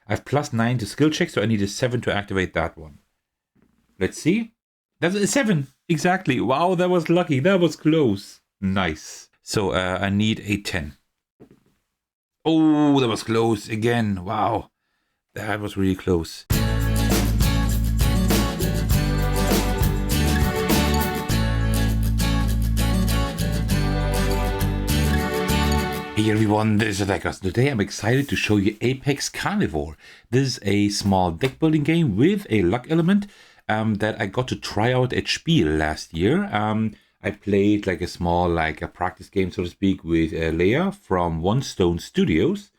I have +9 to skill check, so I need a 7 to activate that one. Let's see. That's a 7. Exactly. Wow, that was lucky. That was close. Nice. So I need a 10. Oh, that was close again. Wow. That was really close. Hey everyone, this is Thecos. Today I'm excited to show you Apex Carnivore. This is a small deck building game with a luck element that I got to try out at Spiel last year. I played like a small a practice game, so to speak, with Leia from OneStone Studios.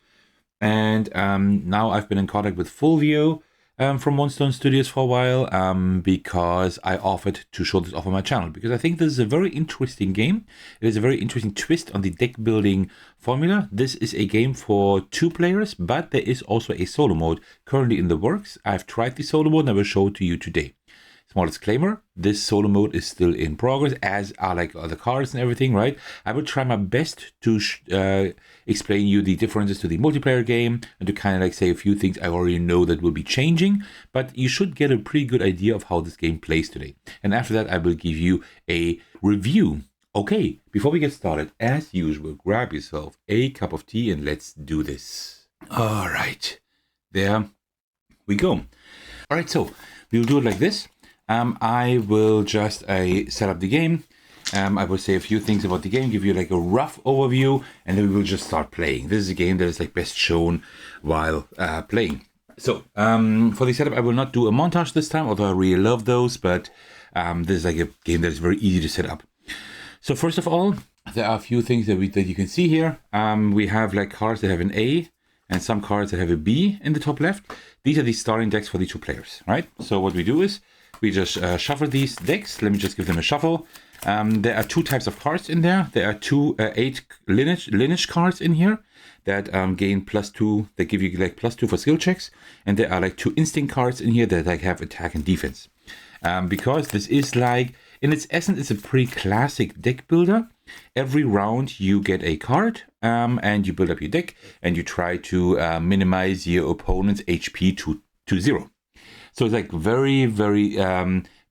And now I've been in contact with Fulvio from OneStone Studios for a while because I offered to show this off on my channel, because I think this is a very interesting game. It is a very interesting twist on the deck building formula. This is a game for 2 players, but there is also a solo mode currently in the works. I've tried the solo mode and I will show it to you today. Small disclaimer, this solo mode is still in progress, as are like other cards and everything, right? I will try my best to explain you the differences to the multiplayer game and to kind of like say a few things I already know that will be changing, but you should get a pretty good idea of how this game plays today. And after that, I will give you a review. Okay, before we get started, as usual, grab yourself a cup of tea and let's do this. All right, there we go. All right, so we'll do it like this. I will just set up the game. I will say a few things about the game, give you like a rough overview, and then we will just start playing. This is a game that is like best shown while playing. So for the setup, I will not do a montage this time, although I really love those, but this is like a game that is very easy to set up. So first of all, there are a few things that you can see here. We have like cards that have an A and some cards that have a B in the top left. These are the starting decks for the 2 players, right? So what we do is we just shuffle these decks. Let me just give them a shuffle. There are 2 types of cards in there. There are 8 lineage cards in here that gain +2, that give you like +2 for skill checks. And there are like 2 instinct cards in here that like have attack and defense. Because this is like, in its essence, it's a pretty classic deck builder. Every round you get a card and you build up your deck and you try to minimize your opponent's HP to 0. So it's like very, very,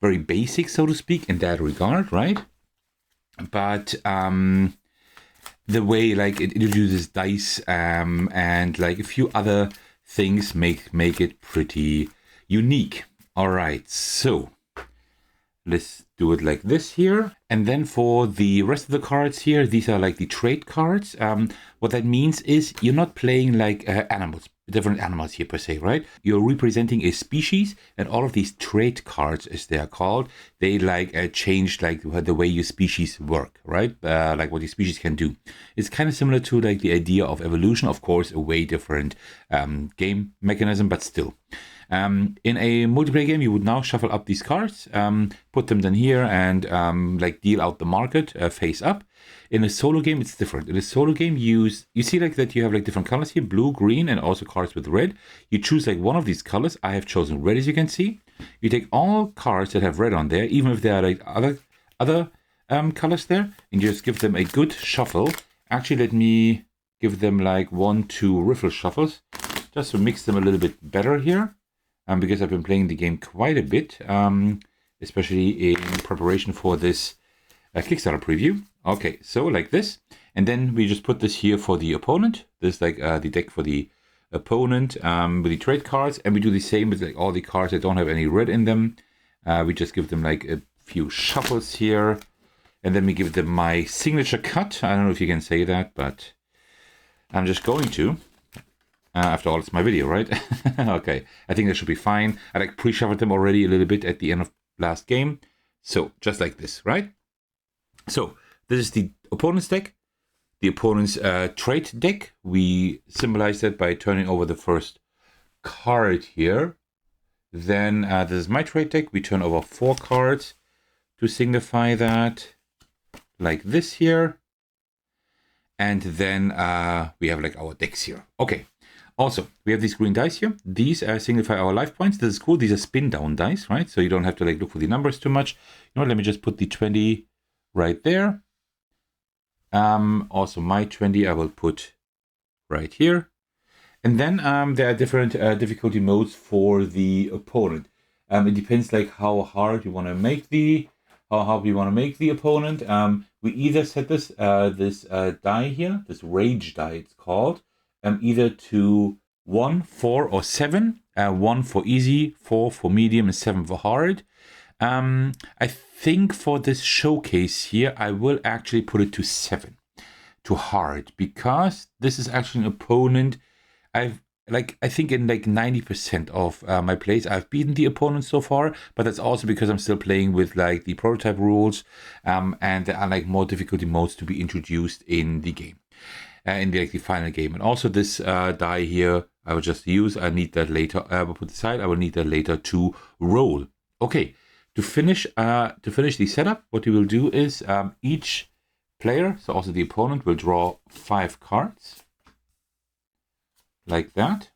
very basic, so to speak, in that regard, right? But the way like it introduces dice and like a few other things make it pretty unique. All right, so let's do it like this here. And then for the rest of the cards here, these are like the trait cards. What that means is you're not playing like animals, different animals here per se, right? You're representing a species, and all of these trait cards, as they are called, they like change like the way your species work, right? Like what your species can do. It's kind of similar to like the idea of evolution, of course, a way different game mechanism, but still. In a multiplayer game, you would now shuffle up these cards, put them then here, and like deal out the market face up. In a solo game, it's different. In a solo game, you see like that you have like different colors here, blue, green, and also cards with red. You choose like one of these colors. I have chosen red, as you can see. You take all cards that have red on there, even if there are like other colors there, and you just give them a good shuffle. Actually, let me give them like 1-2 riffle shuffles, just to mix them a little bit better here. Because I've been playing the game quite a bit, especially in preparation for this Kickstarter preview. Okay, so like this. And then we just put this here for the opponent. This is like the deck for the opponent with the trade cards. And we do the same with like all the cards that don't have any red in them. We just give them like a few shuffles here. And then we give them my signature cut. I don't know if you can say that, but I'm just going to. After all, it's my video, right? Okay, I think that should be fine. I like pre-shuffled them already a little bit at the end of last game. So, just like this, right? So, this is the opponent's deck. The opponent's trait deck. We symbolize that by turning over the first card here. Then, this is my trait deck. We turn over 4 cards to signify that. Like this here. And then we have like our decks here. Okay. Also, we have these green dice here. These signify our life points. This is cool. These are spin down dice, right? So you don't have to like look for the numbers too much. You know, let me just put the 20 right there. Also my 20 I will put right here. And then there are different difficulty modes for the opponent. It depends like how hard you want to make the opponent. We either set this die here, this rage die it's called, either to 1, 4, or 7. 1 for easy, 4 for medium, and 7 for hard. I think for this showcase here, I will actually put it to 7, to hard, because this is actually an opponent I think in like 90% of my plays, I've beaten the opponent so far, but that's also because I'm still playing with like the prototype rules, and there are like more difficulty modes to be introduced in the game, in the final game. And also this die here, I will just use. I need that later. I will put aside. I will need that later to roll. Okay, to finish the setup, what we will do is each player, so also the opponent, will draw 5 cards. Like that.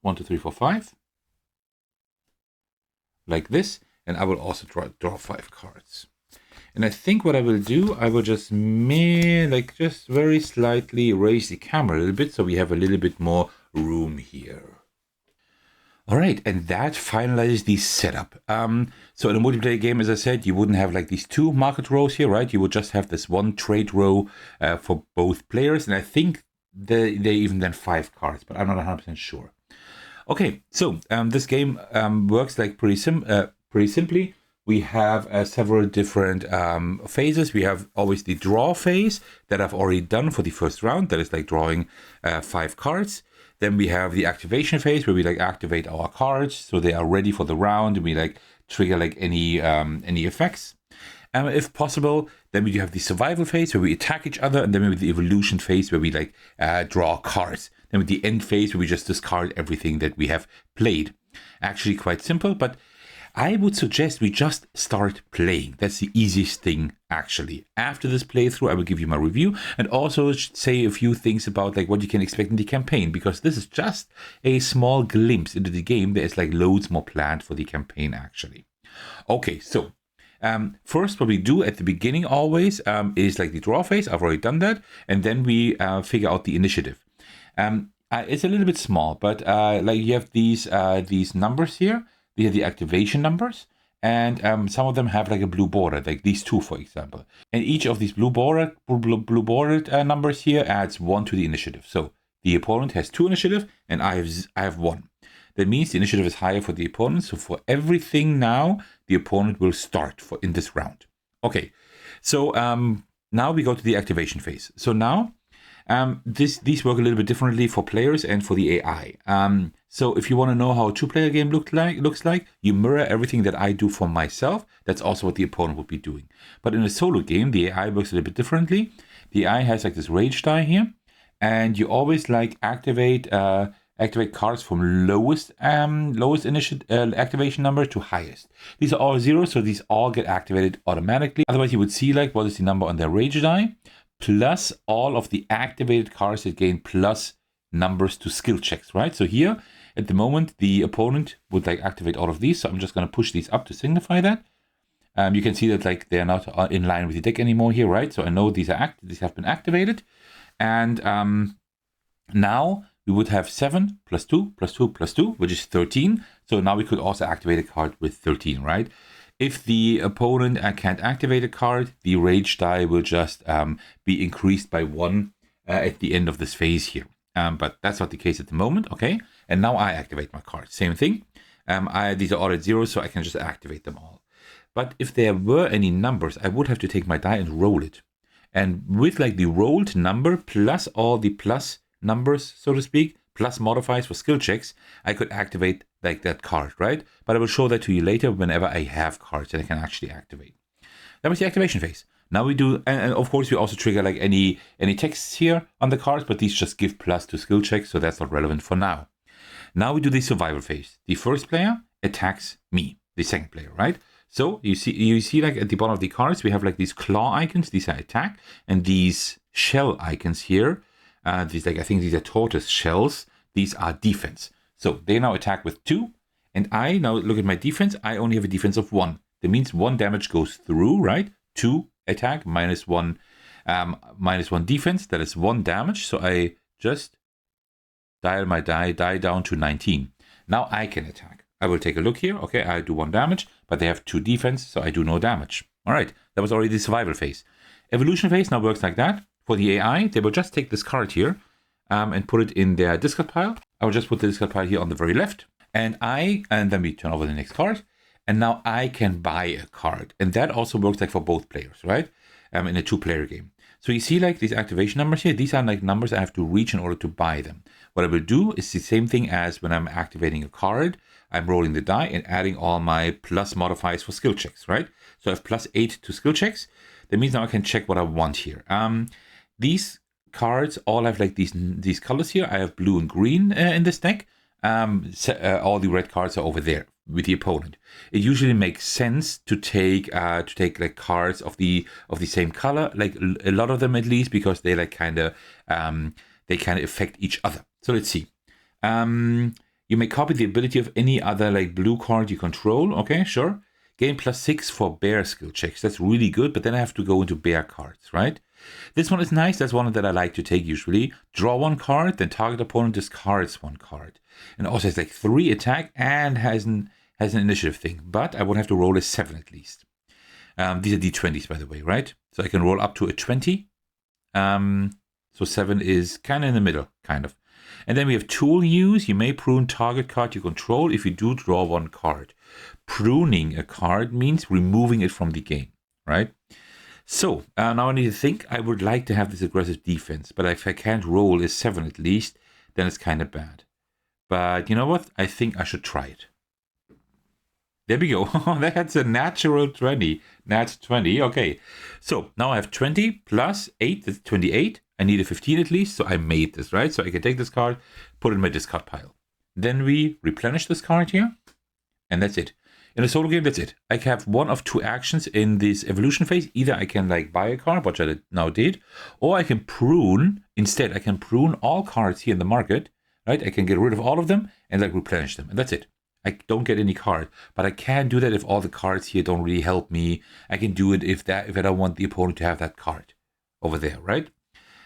1, 2, 3, 4, 5. Like this. And I will also draw 5 cards. And I think what I will do, I will just just very slightly raise the camera a little bit so we have a little bit more room here. All right, and that finalizes the setup. So in a multiplayer game, as I said, you wouldn't have like these 2 market rows here, right? You would just have this 1 trade row for both players. And I think they even then 5 cards, but I'm not 100% sure. Okay, so this game works like pretty simply. We have several different phases. We have always the draw phase that I've already done for the first round. That is like drawing 5 cards. Then we have the activation phase where we like activate our cards so they are ready for the round, and we like trigger like any effects. If possible, then we have the survival phase where we attack each other, and then we have the evolution phase where we like draw cards. Then with the end phase where we just discard everything that we have played. Actually quite simple, but I would suggest we just start playing. That's the easiest thing, actually. After this playthrough, I will give you my review and also say a few things about like what you can expect in the campaign, because this is just a small glimpse into the game. There's like loads more planned for the campaign, actually. Okay, so first, what we do at the beginning always is like the draw phase. I've already done that, and then we figure out the initiative. It's a little bit small, but like you have these numbers here. These are the activation numbers, and some of them have like a blue border, like these 2, for example. And each of these blue bordered numbers here adds 1 to the initiative. So the opponent has 2 initiative, and I have 1. That means the initiative is higher for the opponent. So for everything now, the opponent will start in this round. Okay, so now we go to the activation phase. So now these work a little bit differently for players and for the AI. So if you want to know how a 2-player game looks like, you mirror everything that I do for myself. That's also what the opponent would be doing. But in a solo game, the AI works a little bit differently. The AI has like this rage die here, and you always like activate cards from lowest activation number to highest. These are all 0, so these all get activated automatically. Otherwise, you would see like what is the number on their rage die, plus all of the activated cards that gain plus numbers to skill checks, right? So here, at the moment, the opponent would like activate all of these. So I'm just going to push these up to signify that. You can see that like they're not in line with the deck anymore here, right? So I know these have been activated. And now we would have 7 plus 2 plus 2 plus 2, which is 13. So now we could also activate a card with 13, right? If the opponent can't activate a card, the rage die will just be increased by 1 at the end of this phase here. But that's not the case at the moment, okay? And now I activate my cards. Same thing. These are all at 0, so I can just activate them all. But if there were any numbers, I would have to take my die and roll it. And with like the rolled number plus all the plus numbers, so to speak, plus modifiers for skill checks, I could activate like that card, right? But I will show that to you later whenever I have cards that I can actually activate. That was the activation phase. Now we do, and of course we also trigger like any texts here on the cards, but these just give plus to skill checks, so that's not relevant for now. Now we do the survival phase. The first player attacks me, the second player, right? So you see like at the bottom of the cards, we have like these claw icons. These are attack, and these shell icons here. These like I think these are tortoise shells. These are defense. So they now attack with 2, and I now look at my defense. I only have a defense of 1. That means 1 damage goes through, right? 2 attack minus 1 defense. That is 1 damage. So I just dial my die down to 19. Now I can attack. I will take a look here. Okay, I do 1 damage, but they have 2 defense, so I do no damage. All right, that was already the survival phase. Evolution phase now works like that. For the AI, they will just take this card here and put it in their discard pile. I will just put the discard pile here on the very left. And then we turn over the next card. And now I can buy a card. And that also works like for both players, right? In a 2-player game. So you see like these activation numbers here. These are like numbers I have to reach in order to buy them. What I will do is the same thing as when I'm activating a card. I'm rolling the die and adding all my plus modifiers for skill checks, right? So I have +8 to skill checks. That means now I can check what I want here. These cards all have like these colors here. I have blue and green in this deck. All the red cards are over there with the opponent. It usually makes sense to take like cards of the same color, like a lot of them at least, because they like kind of affect each other. So let's see. You may copy the ability of any other like blue card you control. Okay, sure. Gain +6 for bear skill checks. That's really good, but then I have to go into bear cards, right? This one is nice. That's one that I like to take usually. Draw 1 card, then target opponent discards 1 card. And also has like 3 attack and has an initiative thing. But I would have to roll a 7 at least. These are D20s, by the way, right? So I can roll up to a 20. So 7 is kind of in the middle, kind of. And then we have tool use. You may prune target card you control if you do draw 1 card. Pruning a card means removing it from the game, right? So now I need to think. I would like to have this aggressive defense, but if I can't roll a 7 at least, then it's kind of bad. But you know what? I think I should try it. There we go. That's a natural 20. Nat 20. Okay. So now I have 20 plus 8. That's 28. I need a 15 at least. So I made this, right? So I can take this card, put it in my discard pile. Then we replenish this card here. And that's it. In a solo game, that's it. I have 1 of 2 actions in this evolution phase. Either I can like buy a card, which I now did, or I can prune. Instead, I can prune all cards here in the market, right? I can get rid of all of them and like replenish them. And that's it. I don't get any card, but I can do that if all the cards here don't really help me. I can do it if I don't want the opponent to have that card over there, right?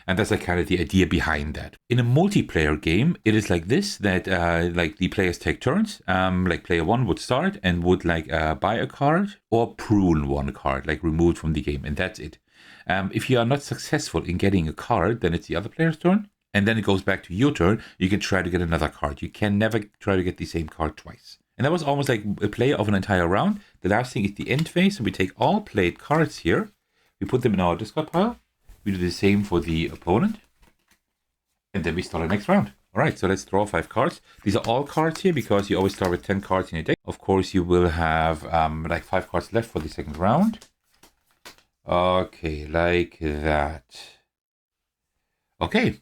And that's like kind of the idea behind that. In a multiplayer game, it is like this, that like the players take turns. Like player 1 would start and would like buy a card or prune 1 card, like remove it from the game, and that's it. If you are not successful in getting a card, then it's the other player's turn. And then it goes back to your turn. You can try to get another card. You can never try to get the same card twice. And that was almost like a play of an entire round. The last thing is the end phase. So we take all played cards here. We put them in our discard pile. We do the same for the opponent. And then we start the next round. All right, so let's draw 5 cards. These are all cards here because you always start with 10 cards in your deck. Of course, you will have like 5 cards left for the second round. Okay, like that. Okay.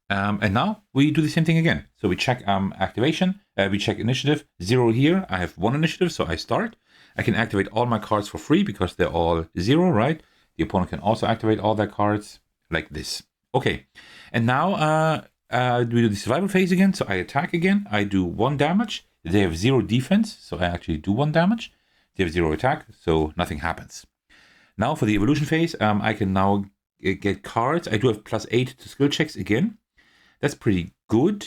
And now we do the same thing again. So we check activation, we check initiative, 0 here. I have 1 initiative, so I start. I can activate all my cards for free because they're all 0, right? The opponent can also activate all their cards like this. Okay, and now we do the survival phase again. So I attack again. I do 1 damage. They have 0 defense, so I actually do 1 damage. They have 0 attack, so nothing happens. Now for the evolution phase, I can now get cards. I do have +8 to skill checks again. That's pretty good.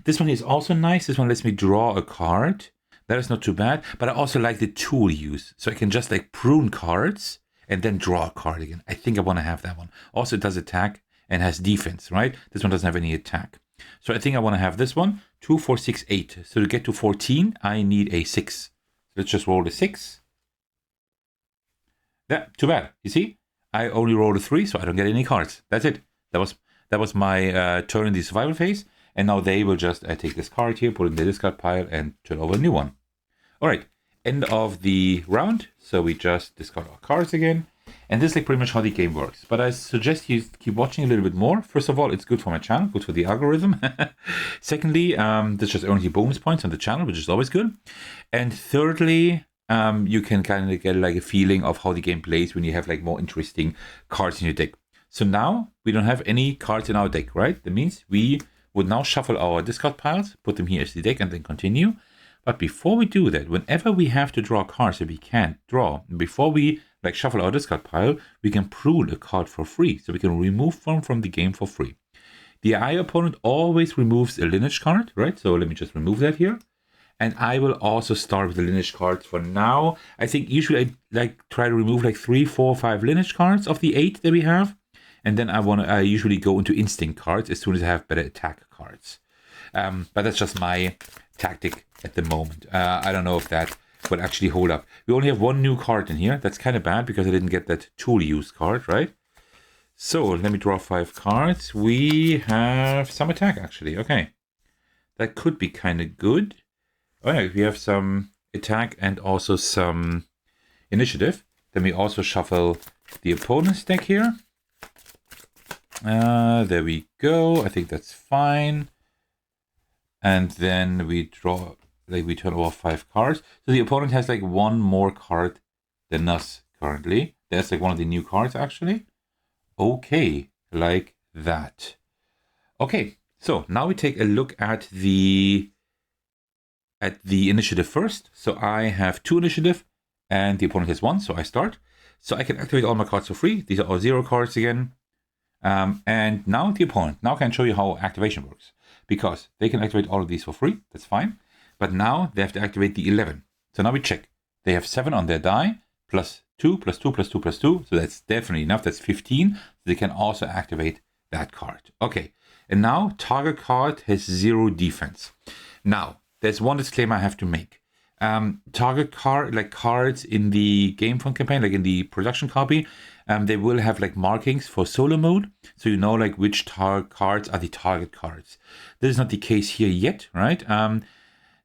This one is also nice. This one lets me draw a card. That is not too bad. But I also like the tool use. So I can just like prune cards and then draw a card again. I think I want to have that one. Also, it does attack and has defense, right? This one doesn't have any attack. So I think I want to have this one. 2, 4, 6, 8. So to get to 14, I need a 6. So let's just roll the 6. That, too bad. You see? I only rolled a 3, so I don't get any cards. That's it. That was my turn in the survival phase. And now they will just take this card here, put it in the discard pile, and turn over a new one. All right, end of the round. So we just discard our cards again. And this is like pretty much how the game works. But I suggest you keep watching a little bit more. First of all, it's good for my channel, good for the algorithm. Secondly, this just earns you bonus points on the channel, which is always good. And thirdly, you can kind of get like a feeling of how the game plays when you have like more interesting cards in your deck. So now we don't have any cards in our deck, right? That means we would now shuffle our discard piles, put them here as the deck, and then continue. But before we do that, whenever we have to draw cards that we can't draw, before we like shuffle our discard pile, we can prune a card for free. So we can remove one from the game for free. The eye opponent always removes a lineage card, right? So let me just remove that here. And I will also start with the lineage cards for now. I think usually I like try to remove like 3, 4, 5 lineage cards of the 8 that we have. And then I usually go into instinct cards as soon as I have better attack cards. But that's just my tactic at the moment. I don't know if that will actually hold up. We only have 1 new card in here. That's kind of bad because I didn't get that tool use card, right? So let me draw 5 cards. We have some attack actually. Okay. That could be kind of good. Oh yeah, we have some attack and also some initiative. Then we also shuffle the opponent's deck here. There we go. I think that's fine. And then we draw, like we turn over 5 cards. So the opponent has like 1 more card than us currently. That's like one of the new cards actually. Okay, like that. Okay, so now we take a look at the initiative first. So I have 2 initiative and the opponent has 1, so I start. So I can activate all my cards for free. These are all 0 cards again. And now the opponent. Now I can show you how activation works. Because they can activate all of these for free. That's fine. But now they have to activate the 11. So now we check. They have 7 on their die. Plus 2, plus 2, plus 2, plus 2. So that's definitely enough. That's 15. So they can also activate that card. Okay. And now target card has 0 defense. Now, there's one disclaimer I have to make. Target card, like cards in the Gamefound campaign, like in the production copy, they will have like markings for solo mode. So you know like which target cards are the target cards. This is not the case here yet, right?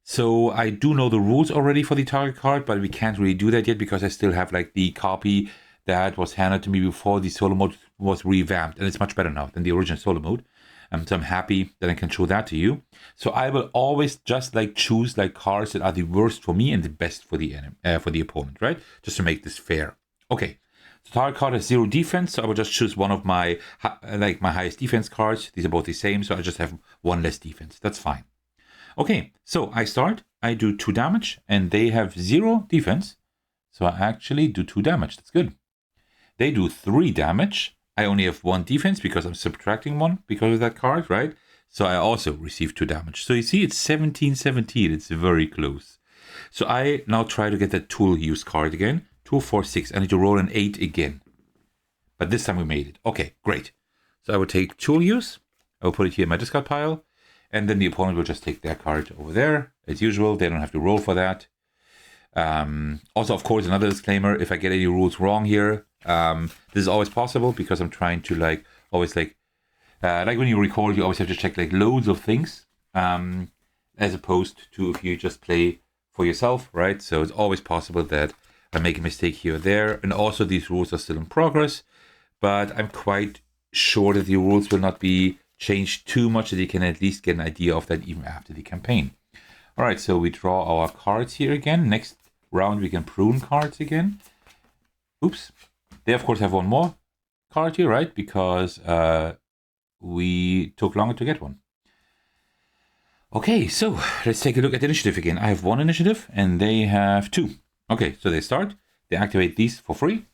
So I do know the rules already for the target card, but we can't really do that yet because I still have like the copy that was handed to me before the solo mode was revamped. And it's much better now than the original solo mode. So I'm happy that I can show that to you. So I will always just like choose like cards that are the worst for me and the best for the opponent, right? Just to make this fair. Okay. So target card has 0 defense, so I will just choose one of my my highest defense cards. These are both the same, so I just have 1 less defense. That's fine. Okay, so I start. I do 2 damage, and they have 0 defense, so I actually do 2 damage. That's good. They do 3 damage. I only have 1 defense because I'm subtracting 1 because of that card, right? So I also receive 2 damage. So you see, it's 17-17. It's very close. So I now try to get that tool use card again. 2, 4, 6. I need to roll an 8 again. But this time we made it. Okay, great. So I will take tool use. I will put it here in my discard pile. And then the opponent will just take their card over there. As usual, they don't have to roll for that. Also, of course, another disclaimer. If I get any rules wrong here, this is always possible because I'm trying to always like when you record, you always have to check like loads of things. As opposed to if you just play for yourself, right? So it's always possible that I make a mistake here or there. And also these rules are still in progress, but I'm quite sure that the rules will not be changed too much, that you can at least get an idea of that even after the campaign. All right, so we draw our cards here again. Next round, we can prune cards again. Oops. They, of course, have 1 more card here, right? Because we took longer to get one. Okay, so let's take a look at the initiative again. I have 1 initiative, and they have 2. Okay, so they start. They activate these for free.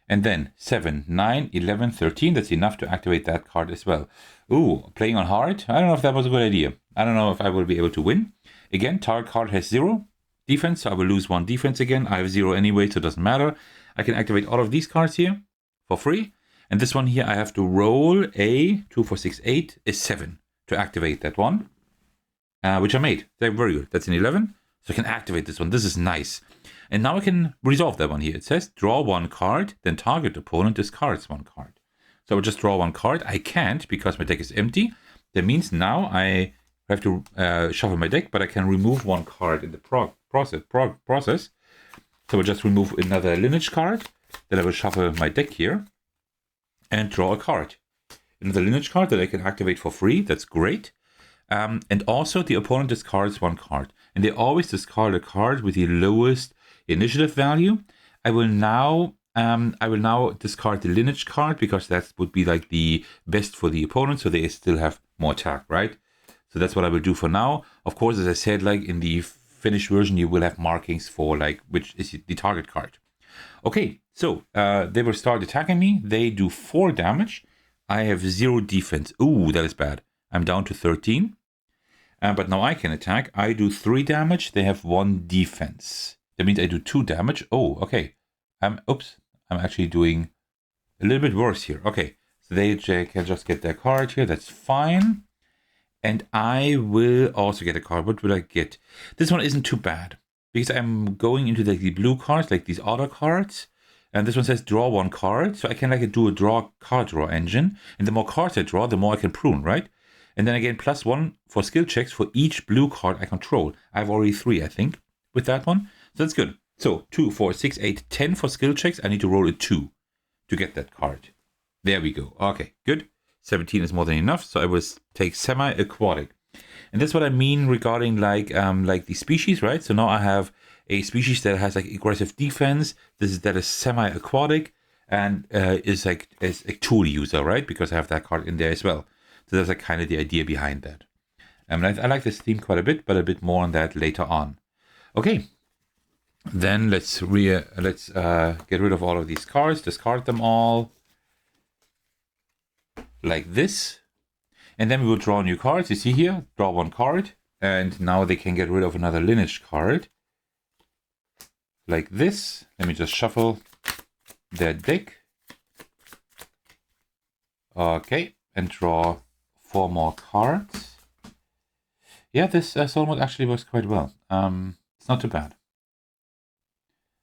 And then 7, 9, 11, 13. That's enough to activate that card as well. Ooh, playing on hard? I don't know if that was a good idea. I don't know if I will be able to win. Again, target card has 0 defense, so I will lose 1 defense again. I have 0 anyway, so it doesn't matter. I can activate all of these cards here for free. And this one here, I have to roll a 2, 4, 6, 8, is 7 to activate that one, which I made. They're very good. That's an 11. So I can activate this one. This is nice. And now I can resolve that one here. It says draw 1 card, then target opponent discards 1 card. So I will just draw 1 card. I can't because my deck is empty. That means now I have to shuffle my deck, but I can remove 1 card in the process. So I'll just remove another lineage card. Then I will shuffle my deck here and draw a card. Another lineage card that I can activate for free. That's great. And also the opponent discards 1 card. And they always discard a card with the lowest initiative value. I will now discard the lineage card because that would be like the best for the opponent, so they still have more attack, right? So that's what I will do for now. Of course, as I said, like in the finished version, you will have markings for like which is the target card. Okay, so they will start attacking me. They do 4 damage. I have 0 defense. Ooh, that is bad. I'm down to 13. But now I can attack. I do 3 damage. They have 1 defense. That means I do 2 damage. Oh, okay. Oops. I'm actually doing a little bit worse here. Okay. So they can just get their card here. That's fine. And I will also get a card. What will I get? This one isn't too bad, because I'm going into the blue cards, like these other cards. And this one says draw 1 card. So I can do a card draw engine. And the more cards I draw, the more I can prune, right? And then again, +1 for skill checks for each blue card I control. I have already 3, I think, with that one. So that's good. So 2, 4, 6, 8, 10 for skill checks. I need to roll a 2 to get that card. There we go. Okay, good. 17 is more than enough. So I will take semi-aquatic. And that's what I mean regarding like the species, right? So now I have a species that has like aggressive defense. That is semi-aquatic and is like a tool user, right? Because I have that card in there as well. So that's like kind of the idea behind that. I like this theme quite a bit, but a bit more on that later on. Okay, then let's get rid of all of these cards, discard them all like this, and then we will draw new cards. You see here, draw 1 card, and now they can get rid of another lineage card like this. Let me just shuffle their deck. Okay, and draw 4 more cards. Yeah, this soul mode actually works quite well. It's not too bad.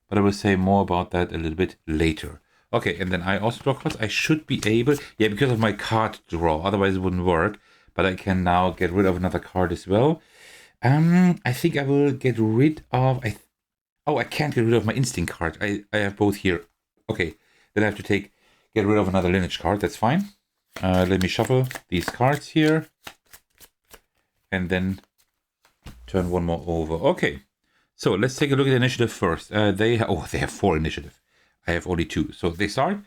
But I will say more about that a little bit later. Okay, and then I also draw cards. I should be able, yeah, because of my card draw, otherwise it wouldn't work. But I can now get rid of another card as well. I think I will get rid of, I can't get rid of my instinct card. I have both here. Okay, then I have to get rid of another lineage card. That's fine. Let me shuffle these cards here. And then turn 1 more over. Okay, so let's take a look at the initiative first. They have 4 initiative. I have only 2. So they start.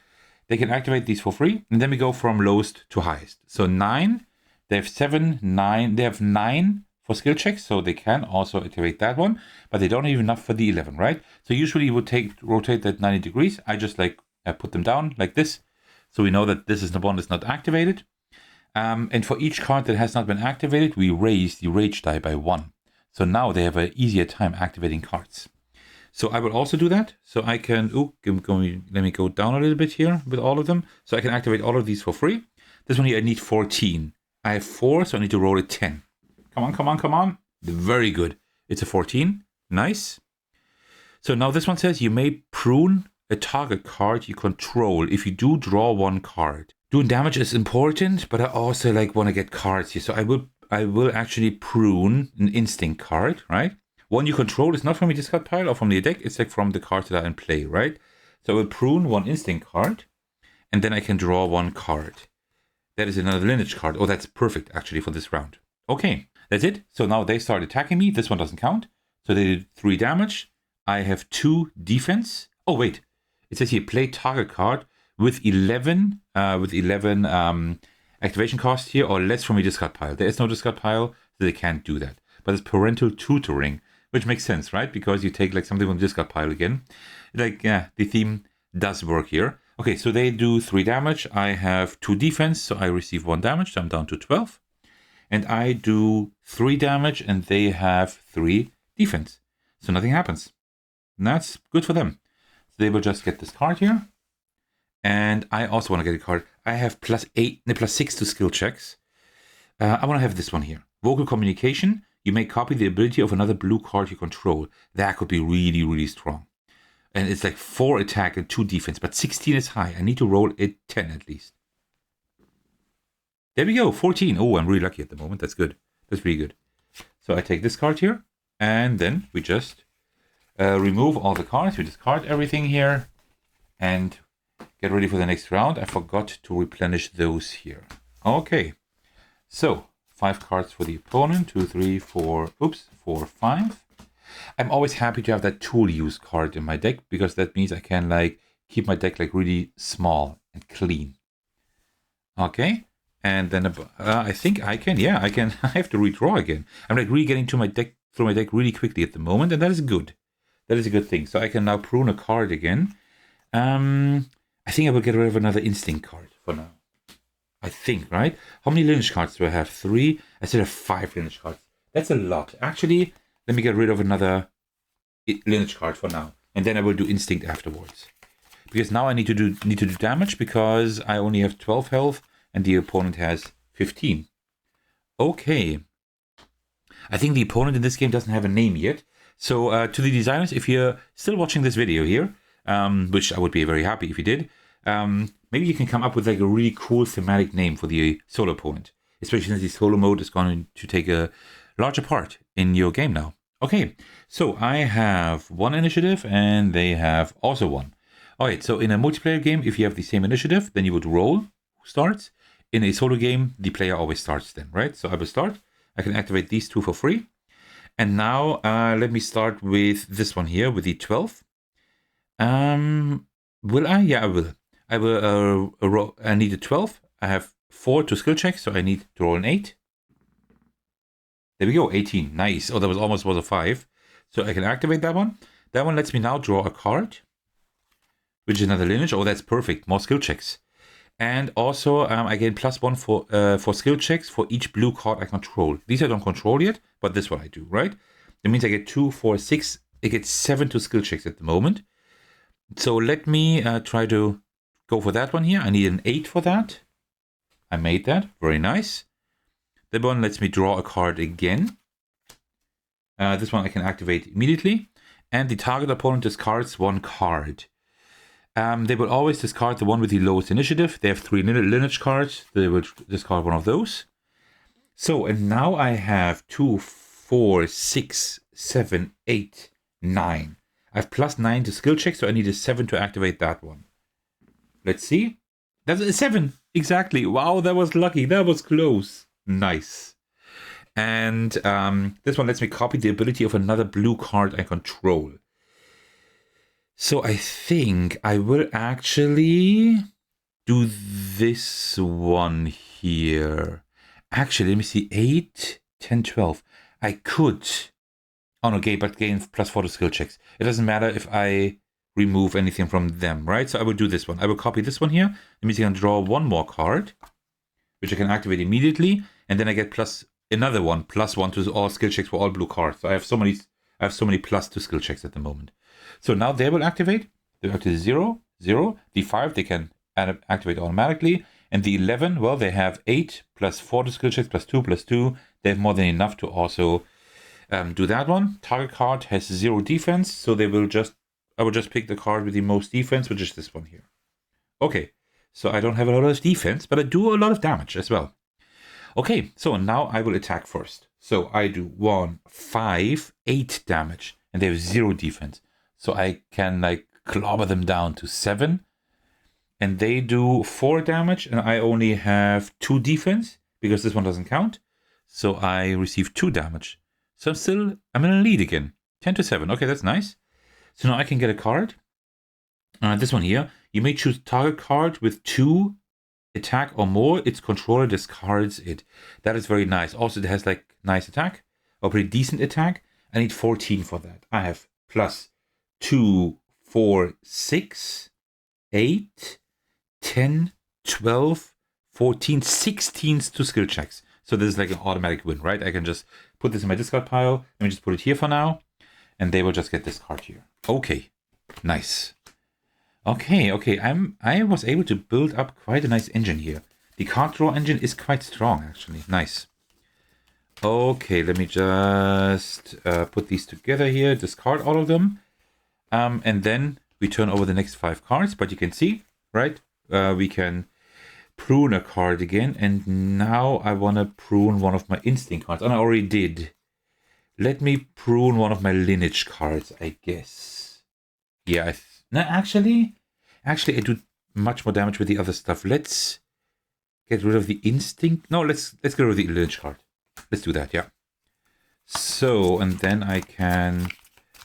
They can activate these for free. And then we go from lowest to highest. So 9. They have 7, 9. They have 9 for skill checks. So they can also activate that one. But they don't have enough for the 11, right? So usually you would rotate that 90 degrees. I just put them down like this. So we know that this is the one that's not activated. And for each card that has not been activated, we raise the rage die by 1. So now they have an easier time activating cards. So I will also do that. So I can, let me go down a little bit here with all of them. So I can activate all of these for free. This one here, I need 14. I have 4, so I need to roll a 10. Come on, come on, come on. Very good. It's a 14. Nice. So now this one says you may prune a target card you control if you do draw 1 card. Doing damage is important, but I also want to get cards here. So I will actually prune an instinct card, right? One you control is not from a discard pile or from the deck. It's from the cards that are in play, right? So I will prune 1 instinct card, and then I can draw 1 card. That is another lineage card. Oh, that's perfect actually for this round. Okay, that's it. So now they start attacking me. This one doesn't count. So they did 3 damage. I have 2 defense. Oh wait, it says here play target card with 11 activation cost here or less from a discard pile. There is no discard pile, so they can't do that. But it's parental tutoring, which makes sense, right? Because you take something from the discard pile again. The theme does work here. Okay, so they do 3 damage. I have 2 defense, so I receive 1 damage. So I'm down to 12. And I do 3 damage, and they have 3 defense. So nothing happens. And that's good for them. So they will just get this card here. And I also want to get a card. I have +6 to skill checks. I want to have this one here. Vocal communication. You may copy the ability of another blue card you control. That could be really, really strong. And it's 4 attack and 2 defense, but 16 is high. I need to roll a 10 at least. There we go, 14. Oh, I'm really lucky at the moment. That's good. That's really good. So I take this card here, and then we just remove all the cards. We discard everything here, and get ready for the next round. I forgot to replenish those here. Okay, so 5 cards for the opponent. 2, 3, 4, 4, 5. I'm always happy to have that tool use card in my deck, because that means I can keep my deck really small and clean. Okay, and then I think I can. Yeah, I can. I have to redraw again. I'm really getting to my deck through my deck really quickly at the moment, and that is good. That is a good thing. So I can now prune a card again. I think I will get rid of another instinct card for now. I think, right? How many lineage cards do I have? 3. I still have 5 lineage cards. That's a lot. Actually, let me get rid of another lineage card for now. And then I will do instinct afterwards. Because now I need to do damage because I only have 12 health and the opponent has 15. Okay. I think the opponent in this game doesn't have a name yet. So to the designers, if you're still watching this video here, which I would be very happy if you did, maybe you can come up with like a really cool thematic name for the solo opponent. Especially since the solo mode is going to take a larger part in your game now. Okay, so I have 1 initiative and they have also 1. Alright, so in a multiplayer game, if you have the same initiative, then you would roll who starts. In a solo game, the player always starts then, right? So I will start. I can activate these 2 for free. And now let me start with this one here, with the 12. Will I? Yeah, I will. I will. I need a 12. I have 4 to skill check, so I need to roll an 8. There we go, 18. Nice. Oh, that was almost a 5. So I can activate that one. That one lets me now draw a card, which is another lineage. Oh, that's perfect. More skill checks. And also, I gain +1 for skill checks for each blue card I control. These I don't control yet, but this one I do, right? That means I get 2, 4, 6. I get 7 to skill checks at the moment. So let me try to go for that one here. I need an 8 for that. I made that. Very nice. That one lets me draw a card again. This one I can activate immediately. And the target opponent discards 1 card. They will always discard the one with the lowest initiative. They have 3 lineage cards. They will discard one of those. So, and now I have 2, 4, 6, 7, 8, 9. I have +9 to skill check, so I need a 7 to activate that one. Let's see. That's a 7. Exactly. Wow, that was lucky. That was close. Nice. And this one lets me copy the ability of another blue card I control. So I think I will actually do this one here. Actually, let me see. 8, 10, 12. I could. Oh no, but gain +4 to skill checks. It doesn't matter if I remove anything from them, right? So I will do this one. I will copy this one here. That means I can draw 1 more card, which I can activate immediately. And then I get another one, +1 to all skill checks for all blue cards. So I have so many +2 skill checks at the moment. So now they will activate. They will activate 0, 0. The 5 they can activate automatically. And the 11, well, they have 8 +4 to skill checks, +2, +2. They have more than enough to also do that one. Target card has 0 defense, so I will just pick the card with the most defense, which is this one here. Okay, so I don't have a lot of defense, but I do a lot of damage as well. Okay, so now I will attack first. So I do 1, 5, 8 damage, and they have 0 defense. So I can like clobber them down to 7. And they do 4 damage, and I only have 2 defense, because this one doesn't count. So I receive 2 damage. So I'm in a lead again. 10 to 7. Okay, that's nice. So now I can get a card. This one here. You may choose target card with 2 attack or more. Its controller discards it. That is very nice. Also, it has like nice attack, or pretty decent attack. I need 14 for that. I have +2, 4, 6, 8, 10, 12, 14, 16 to skill checks. So this is like an automatic win, right? I can just put this in my discard pile. Let me just put it here for now. And they will just get this card here. Okay, nice. Okay. I was able to build up quite a nice engine here. The card draw engine is quite strong, actually. Nice. Okay, let me just put these together here. Discard all of them. And then we turn over the next 5 cards. But you can see, right? We can prune a card again. And now I want to prune one of my instinct cards. And I already did. Let me prune one of my lineage cards, I guess. Yeah, no, actually, I do much more damage with the other stuff. Let's get rid of the instinct. No, let's get rid of the lineage card. Let's do that, yeah. So, and then I can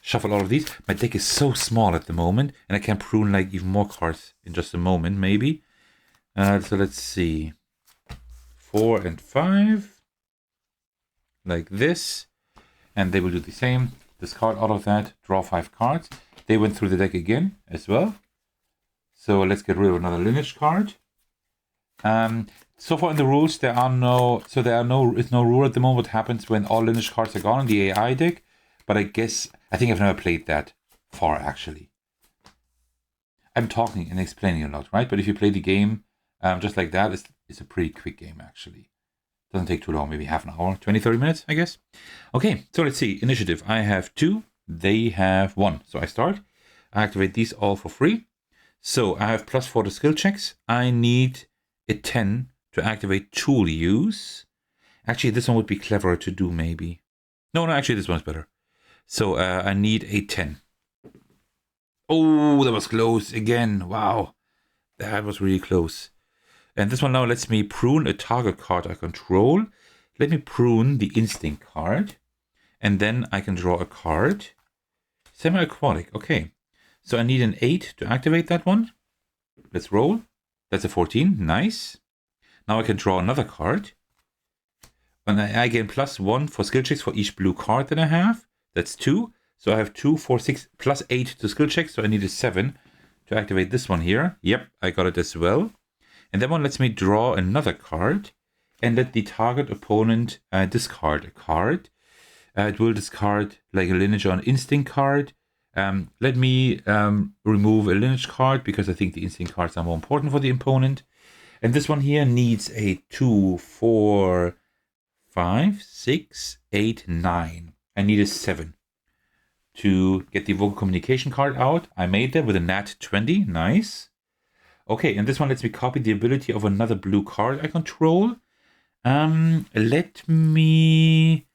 shuffle all of these. My deck is so small at the moment, and I can prune like even more cards in just a moment, maybe. So let's see. 4 and 5. Like this. And they will do the same. Discard all of that. Draw 5 cards. They went through the deck again as well. So let's get rid of another lineage card. So far in the rules, there is no rule at the moment what happens when all lineage cards are gone in the AI deck. But I think I've never played that far, actually. I'm talking and explaining a lot, right? But if you play the game just like that, it's a pretty quick game, actually. Doesn't take too long, maybe half an hour, 20, 30 minutes, I guess. Okay, so let's see. Initiative. I have 2. They have 1. So I start. I activate these all for free. So I have +4 to skill checks. I need a 10 to activate tool use. Actually, this one would be cleverer to do, maybe. No, actually, this one's better. So I need a 10. Oh, that was close again. Wow, that was really close. And this one now lets me prune a target card I control. Let me prune the instinct card. And then I can draw a card. Semi-aquatic, okay. So I need an 8 to activate that one. Let's roll. That's a 14, nice. Now I can draw another card. And I gain +1 for skill checks for each blue card that I have. That's 2. So I have 2, 4, 6, +8 to skill checks. So I need a 7 to activate this one here. Yep, I got it as well. And that one lets me draw another card and let the target opponent discard a card. It will discard like a lineage or an instinct card. Let me remove a lineage card because I think the instinct cards are more important for the opponent. And this one here needs a 2, 4, 5, 6, 8, 9. I need a 7 to get the vocal communication card out. I made that with a nat 20. Nice. Okay, and this one lets me copy the ability of another blue card I control. Let me...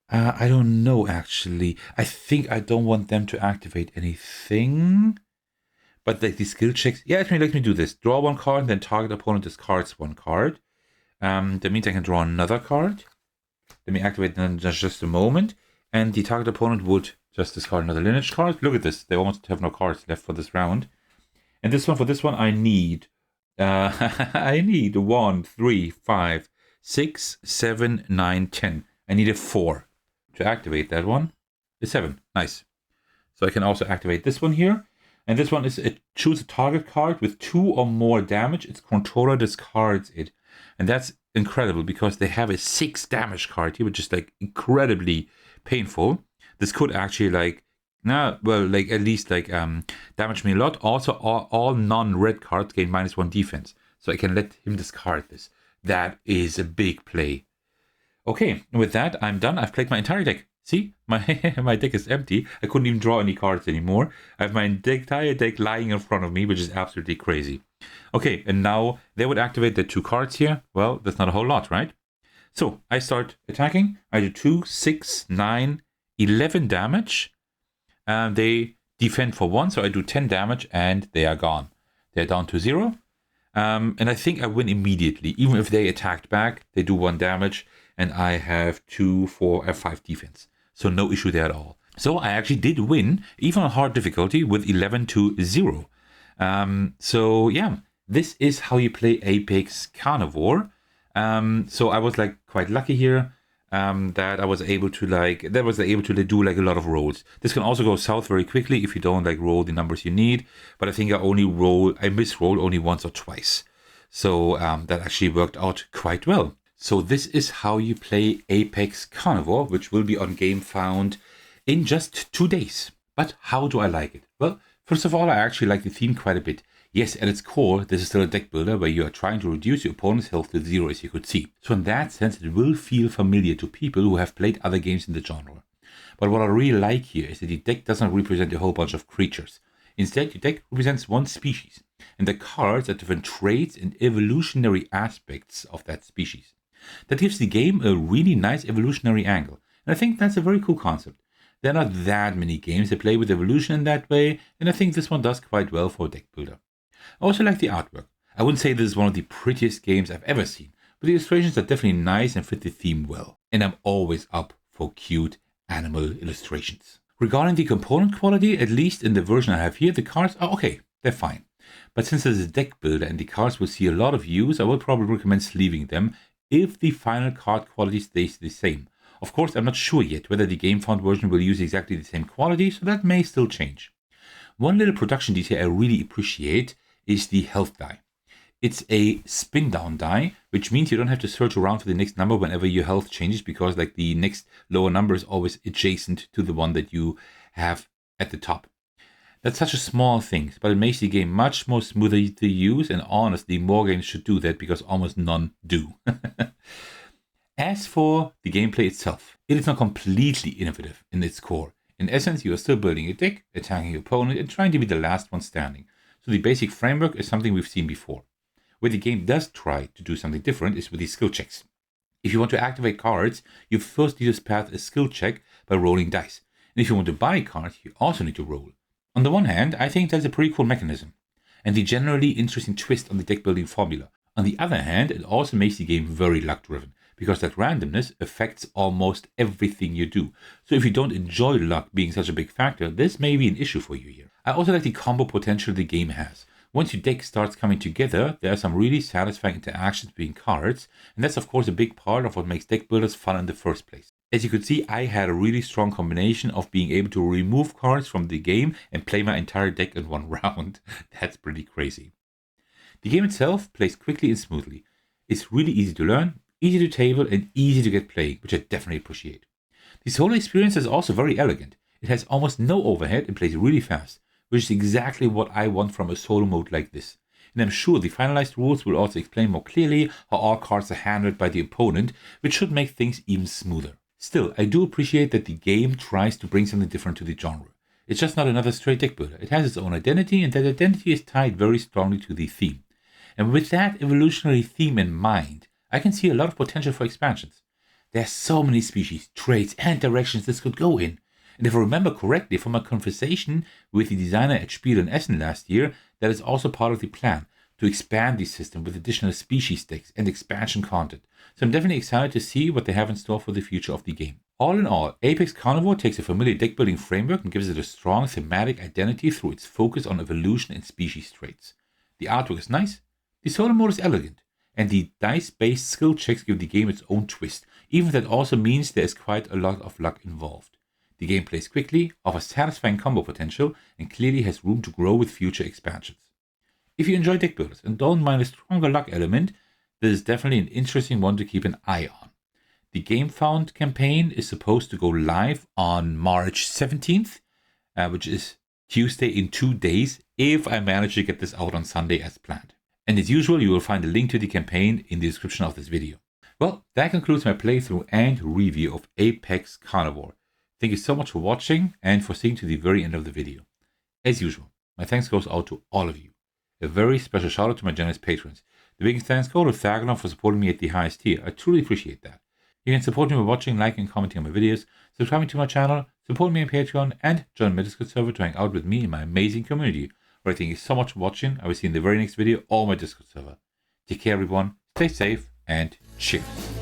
I don't know, actually. I think I don't want them to activate anything. But like the skill checks... Yeah, let me do this. Draw 1 card, and then target opponent discards 1 card. That means I can draw another card. Let me activate them in just a moment. And the target opponent would just discard another lineage card. Look at this. They almost have no cards left for this round. And this one, for this one, I need... I need 1, 3, 5, 6, 7, 9, 10. I need a 4 to activate that one. A 7. Nice. So I can also activate this one here. And this one is choose a target card with 2 or more damage. Its controller discards it. And that's incredible because they have a 6 damage card here, which is like incredibly painful. This could actually like, at least like damage me a lot. Also, all non-red cards gain -1 defense. So I can let him discard this. That is a big play. Okay, with that, I'm done. I've played my entire deck. See, my deck is empty. I couldn't even draw any cards anymore. I have my entire deck lying in front of me, which is absolutely crazy. Okay, and now they would activate the 2 cards here. Well, that's not a whole lot, right? So I start attacking. I do 2, 6, 9, 11 damage. They defend for 1, so I do 10 damage, and they are gone. They're down to 0. And I think I win immediately. Even if they attacked back, they do 1 damage, and I have 2, 4, 5 defense. So no issue there at all. So I actually did win, even on hard difficulty, with 11 to 0. So yeah, this is how you play Apex Carnivore. So I was like quite lucky here. That I was able to do like a lot of rolls. This can also go south very quickly if you don't like roll the numbers you need. But I think I misrolled only once or twice. So that actually worked out quite well. So this is how you play Apex Carnivore, which will be on Gamefound in just 2 days. But how do I like it? Well, first of all, I actually like the theme quite a bit. Yes, at its core, this is still a deck builder where you are trying to reduce your opponent's health to 0, as you could see. So in that sense, it will feel familiar to people who have played other games in the genre. But what I really like here is that the deck doesn't represent a whole bunch of creatures. Instead, your deck represents one species, and the cards are different traits and evolutionary aspects of that species. That gives the game a really nice evolutionary angle, and I think that's a very cool concept. There are not that many games that play with evolution in that way, and I think this one does quite well for a deck builder. I also like the artwork. I wouldn't say this is one of the prettiest games I've ever seen, but the illustrations are definitely nice and fit the theme well. And I'm always up for cute animal illustrations. Regarding the component quality, at least in the version I have here, the cards are okay, they're fine. But since this is a deck builder and the cards will see a lot of use, I will probably recommend sleeving them if the final card quality stays the same. Of course, I'm not sure yet whether the Gamefound version will use exactly the same quality, so that may still change. One little production detail I really appreciate is the health die. It's a spin down die, which means you don't have to search around for the next number whenever your health changes, because like the next lower number is always adjacent to the one that you have at the top. That's such a small thing, but it makes the game much more smoother to use, and honestly, more games should do that because almost none do. As for the gameplay itself, it is not completely innovative in its core. In essence, you are still building a deck, attacking your opponent, and trying to be the last one standing. So the basic framework is something we've seen before. Where the game does try to do something different is with these skill checks. If you want to activate cards, you first need to pass a skill check by rolling dice. And if you want to buy cards, you also need to roll. On the one hand, I think that's a pretty cool mechanism, and the generally interesting twist on the deck building formula. On the other hand, it also makes the game very luck driven, because that randomness affects almost everything you do. So if you don't enjoy luck being such a big factor, this may be an issue for you here. I also like the combo potential the game has. Once your deck starts coming together, there are some really satisfying interactions between cards, and that's of course a big part of what makes deck builders fun in the first place. As you could see, I had a really strong combination of being able to remove cards from the game and play my entire deck in one round. That's pretty crazy. The game itself plays quickly and smoothly. It's really easy to learn, easy to table, and easy to get playing, which I definitely appreciate. The solo experience is also very elegant. It has almost no overhead and plays really fast, which is exactly what I want from a solo mode like this. And I'm sure the finalized rules will also explain more clearly how all cards are handled by the opponent, which should make things even smoother. Still, I do appreciate that the game tries to bring something different to the genre. It's just not another straight deck builder. It has its own identity, and that identity is tied very strongly to the theme. And with that evolutionary theme in mind, I can see a lot of potential for expansions. There are so many species, traits, and directions this could go in. And if I remember correctly from my conversation with the designer at Spiel in Essen last year, that is also part of the plan, to expand the system with additional species decks and expansion content. So I'm definitely excited to see what they have in store for the future of the game. All in all, Apex Carnivore takes a familiar deck building framework and gives it a strong thematic identity through its focus on evolution and species traits. The artwork is nice, the solo mode is elegant, and the dice-based skill checks give the game its own twist, even if that also means there is quite a lot of luck involved. The game plays quickly, offers satisfying combo potential, and clearly has room to grow with future expansions. If you enjoy deck builders and don't mind a stronger luck element, this is definitely an interesting one to keep an eye on. The Gamefound campaign is supposed to go live on March 17th, which is Tuesday in 2 days, if I manage to get this out on Sunday as planned. And as usual, you will find a link to the campaign in the description of this video. Well, that concludes my playthrough and review of Apex Carnivore. Thank you so much for watching and for staying to the very end of the video. As usual, my thanks goes out to all of you. A very special shout out to my generous patrons. The biggest thanks go to Thecos for supporting me at the highest tier. I truly appreciate that. You can support me by watching, liking, and commenting on my videos, subscribing to my channel, support me on Patreon, and join my Discord server to hang out with me in my amazing community. Where I thank you so much for watching. I will see you in the very next video or my Discord server. Take care everyone, stay safe, and cheers.